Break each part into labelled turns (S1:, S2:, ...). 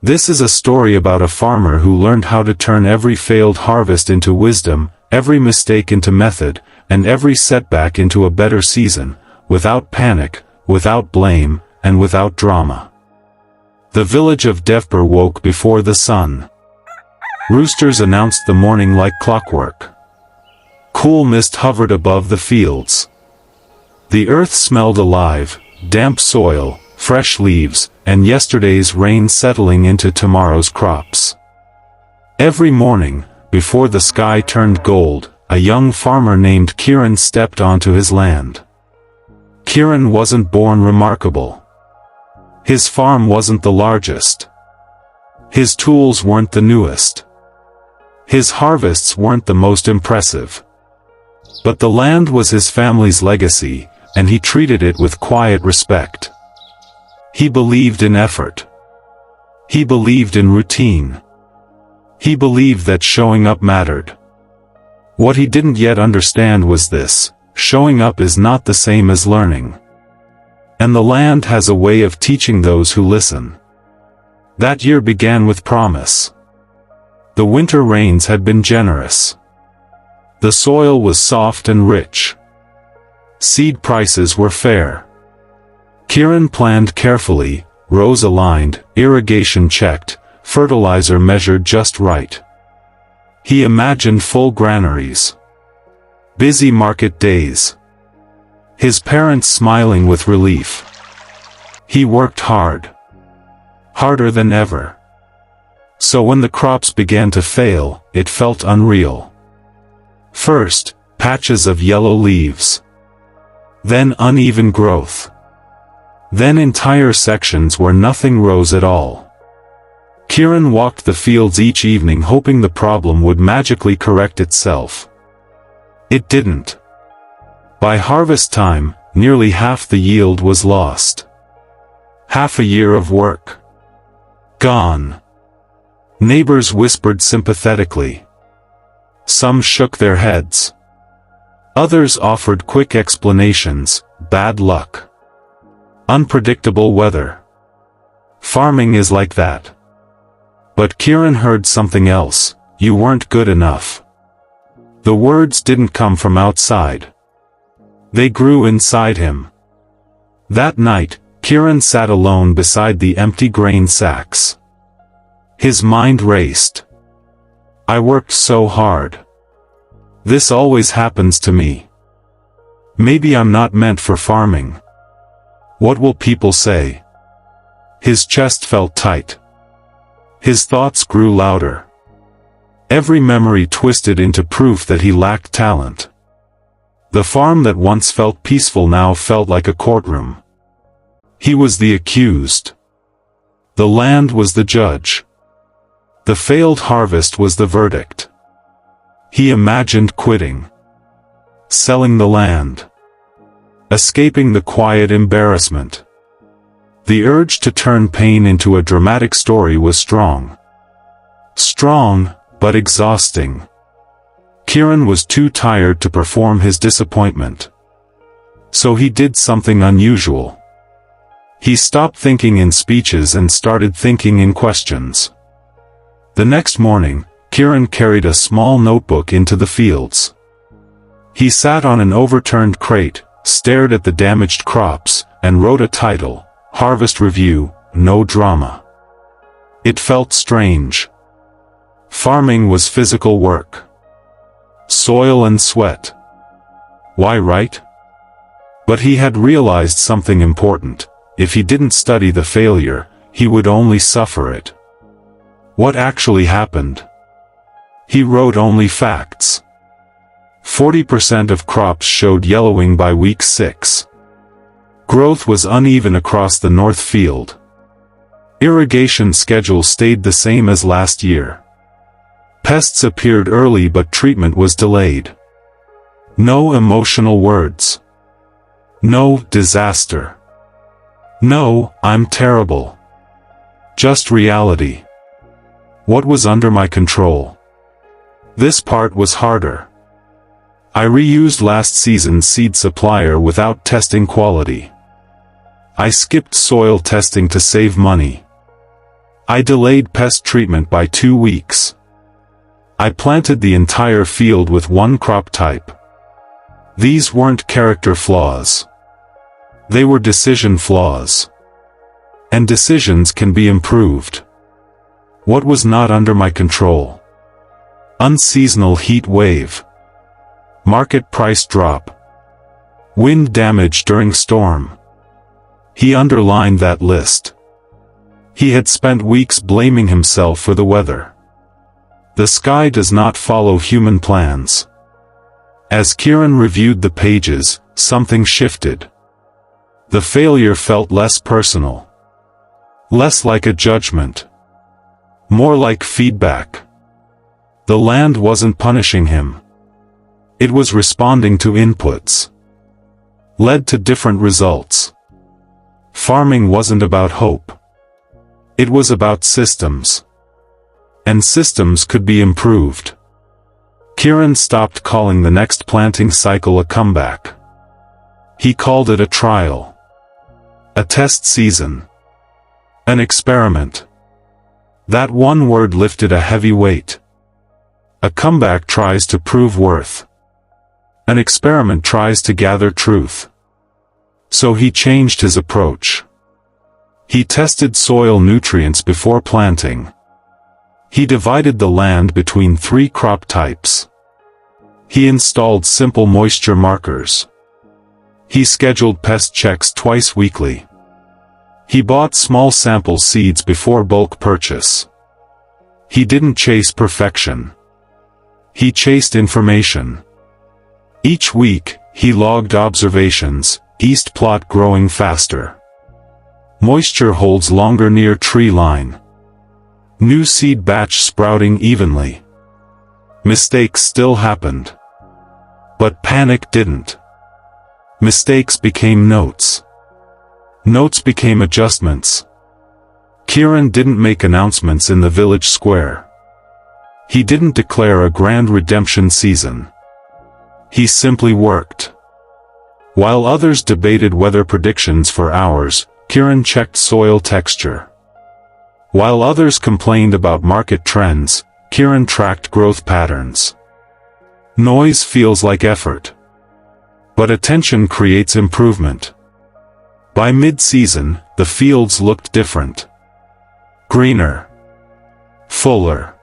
S1: This is a story about a farmer who learned how to turn every failed harvest into wisdom, every mistake into method, and every setback into a better season, without panic, without blame, and without drama. The village of Devpur woke before the sun. Roosters announced the morning like clockwork. Cool mist hovered above the fields. The earth smelled alive, damp soil, fresh leaves, and yesterday's rain settling into tomorrow's crops. Every morning, before the sky turned gold, a young farmer named Kiran stepped onto his land. Kiran wasn't born remarkable. His farm wasn't the largest. His tools weren't the newest. His harvests weren't the most impressive. But the land was his family's legacy, and he treated it with quiet respect. He believed in effort. He believed in routine. He believed that showing up mattered. What he didn't yet understand was this: showing up is not the same as learning. And the land has a way of teaching those who listen. That year began with promise. The winter rains had been generous. The soil was soft and rich. Seed prices were fair. Kiran planned carefully, rows aligned, irrigation checked, fertilizer measured just right. He imagined full granaries. Busy market days. His parents smiling with relief. He worked hard. Harder than ever. So when the crops began to fail, it felt unreal. First, patches of yellow leaves. Then uneven growth. Then entire sections where nothing rose at all. Kiran walked the fields each evening hoping the problem would magically correct itself. It didn't. By harvest time, nearly half the yield was lost. Half a year of work. Gone. Neighbors whispered sympathetically. Some shook their heads. Others offered quick explanations: bad luck. Unpredictable weather. Farming is like that. But Kiran heard something else: you weren't good enough. The words didn't come from outside. They grew inside him. That night, Kiran sat alone beside the empty grain sacks. His mind raced. I worked so hard. This always happens to me. Maybe I'm not meant for farming. What will people say? His chest felt tight. His thoughts grew louder. Every memory twisted into proof that he lacked talent. The farm that once felt peaceful now felt like a courtroom. He was the accused. The land was the judge. The failed harvest was the verdict. He imagined quitting. Selling the land. Escaping the quiet embarrassment. The urge to turn pain into a dramatic story was strong. Strong, but exhausting. Kiran was too tired to perform his disappointment. So he did something unusual. He stopped thinking in speeches and started thinking in questions. The next morning, Kiran carried a small notebook into the fields. He sat on an overturned crate, stared at the damaged crops, and wrote a title: Harvest Review, No Drama. It felt strange. Farming was physical work. Soil and sweat. Why write? But he had realized something important: if he didn't study the failure, he would only suffer it. What actually happened? He wrote only facts. 40% of crops showed yellowing by week 6. Growth was uneven across the north field. Irrigation schedule stayed the same as last year. Pests appeared early but treatment was delayed. No emotional words. No disaster. No, I'm terrible. Just reality. What was under my control? This part was harder. I reused last season's seed supplier without testing quality. I skipped soil testing to save money. I delayed pest treatment by 2 weeks. I planted the entire field with one crop type. These weren't character flaws. They were decision flaws. And decisions can be improved. What was not under my control? Unseasonal heat wave. Market price drop. Wind damage during storm. He underlined that list. He had spent weeks blaming himself for the weather. The sky does not follow human plans. As Kieran reviewed the pages, something shifted. The failure felt less personal. Less like a judgment. More like feedback. The land wasn't punishing him. It was responding to inputs. Led to different results. Farming wasn't about hope. It was about systems. And systems could be improved. Kieran stopped calling the next planting cycle a comeback. He called it a trial. A test season. An experiment. That one word lifted a heavy weight. A comeback tries to prove worth. An experiment tries to gather truth. So he changed his approach. He tested soil nutrients before planting. He divided the land between 3 crop types. He installed simple moisture markers. He scheduled pest checks twice weekly. He bought small sample seeds before bulk purchase. He didn't chase perfection. He chased information. Each week, he logged observations: east plot growing faster. Moisture holds longer near tree line. New seed batch sprouting evenly. Mistakes still happened. But panic didn't. Mistakes became notes. Notes became adjustments. Kieran didn't make announcements in the village square. He didn't declare a grand redemption season. He simply worked. While others debated weather predictions for hours, Kieran checked soil texture. While others complained about market trends, Kieran tracked growth patterns. Noise feels like effort. But attention creates improvement. By mid-season, the fields looked different. Greener. Fuller.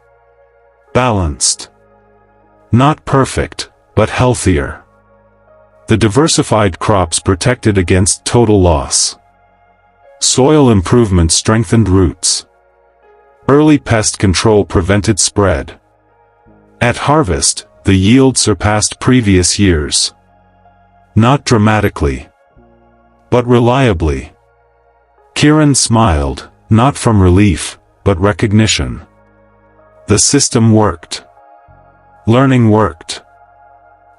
S1: Balanced. Not perfect, but healthier. The diversified crops protected against total loss. Soil improvement strengthened roots. Early pest control prevented spread. At harvest, the yield surpassed previous years. Not dramatically, but reliably. Kieran smiled, not from relief, but recognition. The system worked. Learning worked.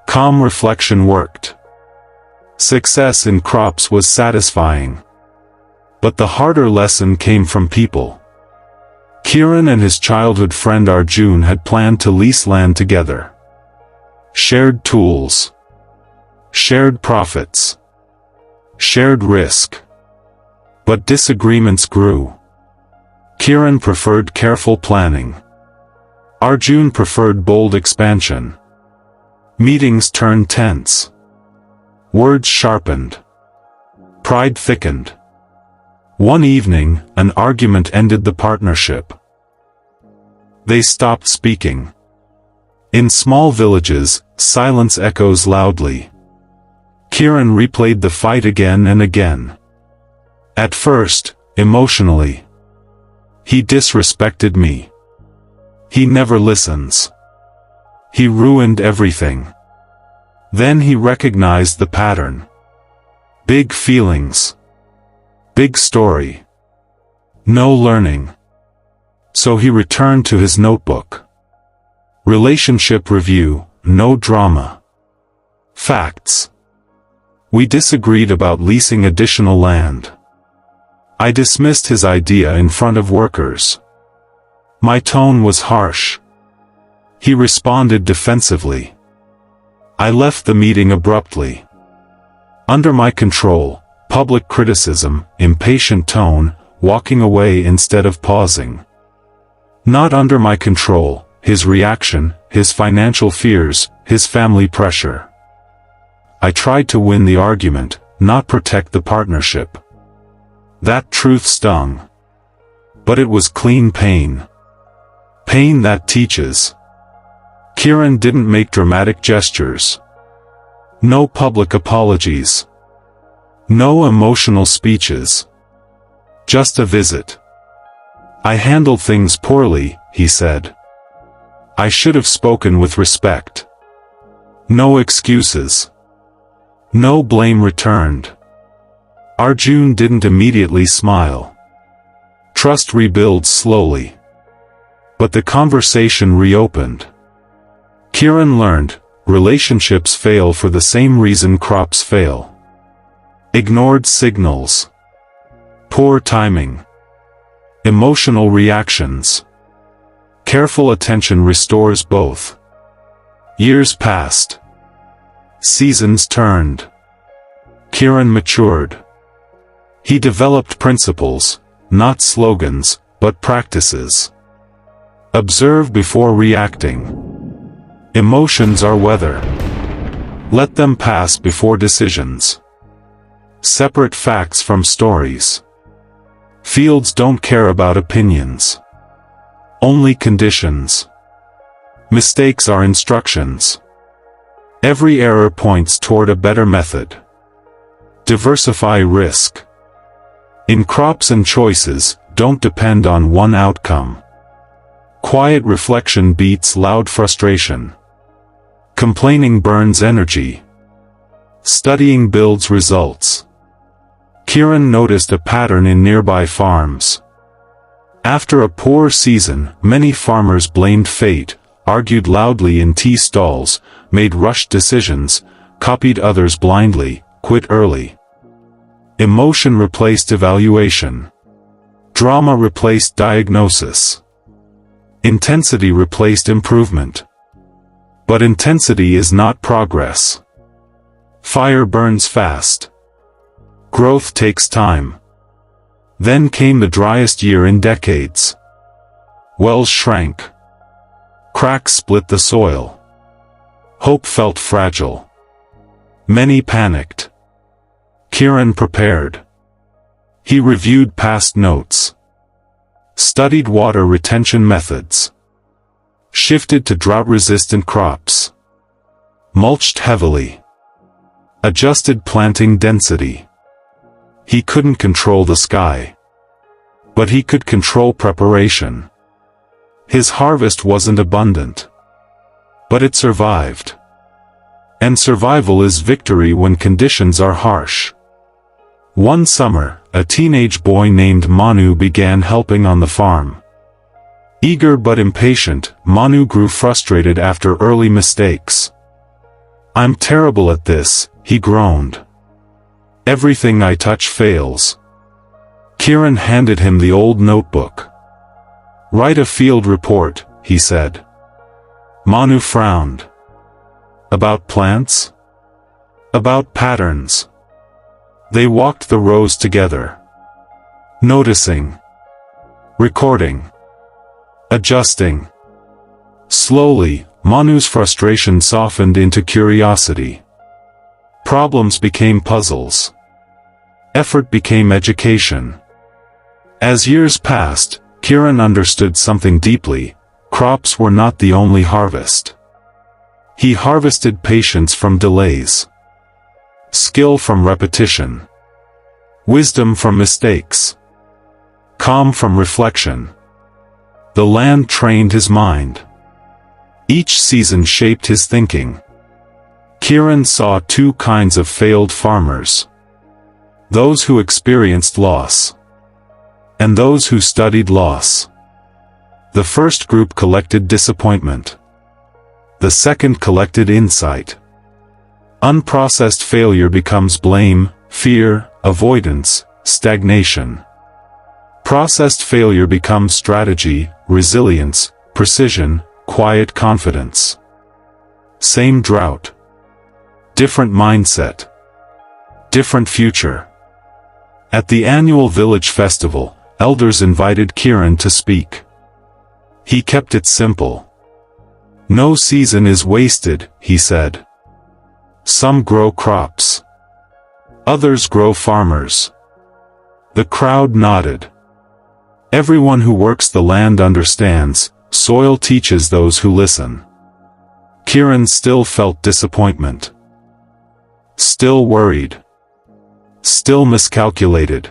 S1: Calm reflection worked. Success in crops was satisfying. But the harder lesson came from people. Kieran and his childhood friend Arjun had planned to lease land together. Shared tools. Shared profits. Shared risk. But disagreements grew. Kieran preferred careful planning. Arjun preferred bold expansion. Meetings turned tense. Words sharpened. Pride thickened. One evening, an argument ended the partnership. They stopped speaking. In small villages, silence echoes loudly. Kieran replayed the fight again and again. At first, emotionally. He disrespected me. He never listens. He ruined everything. Then he recognized the pattern. Big feelings. Big story. No learning. So he returned to his notebook. Relationship review, no drama. Facts. We disagreed about leasing additional land. I dismissed his idea in front of workers. My tone was harsh. He responded defensively. I left the meeting abruptly. Under my control, public criticism, impatient tone, walking away instead of pausing. Not under my control, his reaction, his financial fears, his family pressure. I tried to win the argument, not protect the partnership. That truth stung. But it was clean pain. Pain that teaches. Kieran didn't make dramatic gestures. No public apologies. No emotional speeches. Just a visit. I handled things poorly, he said. I should have spoken with respect. No excuses. No blame returned. Arjun didn't immediately smile. Trust rebuilds slowly. But the conversation reopened. Kieran learned, relationships fail for the same reason crops fail. Ignored signals. Poor timing. Emotional reactions. Careful attention restores both. Years passed. Seasons turned. Kieran matured. He developed principles, not slogans, but practices. Observe before reacting. Emotions are weather. Let them pass before decisions. Separate facts from stories. Fields don't care about opinions. Only conditions. Mistakes are instructions. Every error points toward a better method. Diversify risk. In crops and choices, don't depend on one outcome. Quiet reflection beats loud frustration. Complaining burns energy. Studying builds results. Kieran noticed a pattern in nearby farms. After a poor season, many farmers blamed fate, argued loudly in tea stalls, made rushed decisions, copied others blindly, quit early. Emotion replaced evaluation. Drama replaced diagnosis. Intensity replaced improvement. But intensity is not progress. Fire burns fast. Growth takes time. Then came the driest year in decades. Wells shrank. Cracks split the soil. Hope felt fragile. Many panicked. Kieran prepared. He reviewed past notes. Studied water retention methods. Shifted to drought-resistant crops. Mulched heavily. Adjusted planting density. He couldn't control the sky. But he could control preparation. His harvest wasn't abundant. But it survived. And survival is victory when conditions are harsh. One summer, a teenage boy named Manu began helping on the farm. Eager but impatient, Manu grew frustrated after early mistakes. "I'm terrible at this," he groaned. "Everything I touch fails." Kieran handed him the old notebook. "Write a field report," he said. Manu frowned. "About plants? About patterns?" They walked the rows together. Noticing. Recording. Adjusting. Slowly, Manu's frustration softened into curiosity. Problems became puzzles. Effort became education. As years passed, Kieran understood something deeply: crops were not the only harvest. He harvested patience from delays. Skill from repetition. Wisdom from mistakes. Calm from reflection. The land trained his mind. Each season shaped his thinking. Kieran saw two kinds of failed farmers. Those who experienced loss. And those who studied loss. The first group collected disappointment. The second collected insight. Unprocessed failure becomes blame, fear, avoidance, stagnation. Processed failure becomes strategy, resilience, precision, quiet confidence. Same drought. Different mindset. Different future. At the annual village festival, elders invited Kieran to speak. He kept it simple. No season is wasted, he said. Some grow crops. Others grow farmers. The crowd nodded. Everyone who works the land understands, soil teaches those who listen. Kieran still felt disappointment. Still worried. Still miscalculated.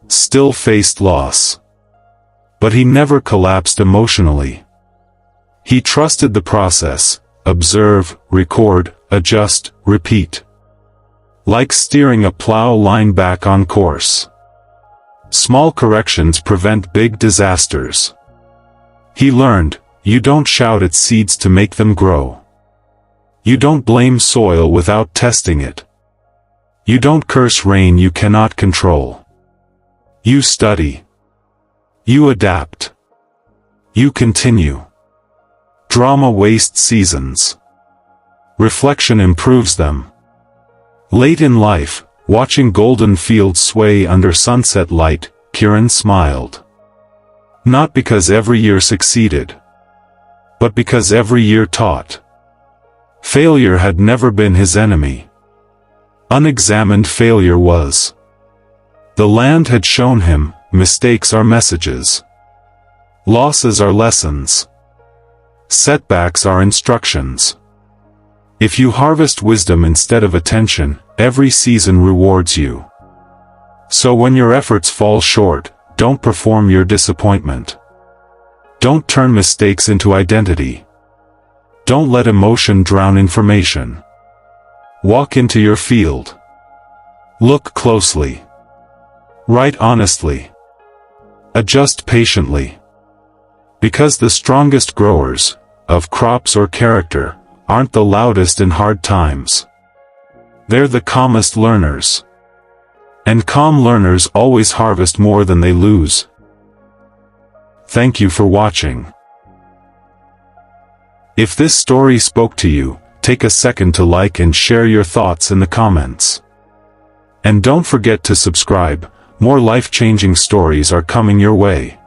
S1: Still faced loss. But he never collapsed emotionally. He trusted the process: observe, record, adjust, repeat. Like steering a plow line back on course. Small corrections prevent big disasters. He learned, you don't shout at seeds to make them grow. You don't blame soil without testing it. You don't curse rain you cannot control. You study. You adapt. You continue. Drama wastes seasons. Reflection improves them. Late in life, watching golden fields sway under sunset light, Kieran smiled. Not because every year succeeded, but because every year taught. Failure had never been his enemy. Unexamined failure was. The land had shown him, mistakes are messages. Losses are lessons. Setbacks are instructions. If you harvest wisdom instead of attention, every season rewards you. So when your efforts fall short, don't perform your disappointment. Don't turn mistakes into identity. Don't let emotion drown information. Walk into your field. Look closely. Write honestly. Adjust patiently. Because the strongest growers, of crops or character, aren't the loudest in hard times. They're the calmest learners. And calm learners always harvest more than they lose. Thank you for watching. If this story spoke to you, take a second to like and share your thoughts in the comments. And don't forget to subscribe, more life-changing stories are coming your way.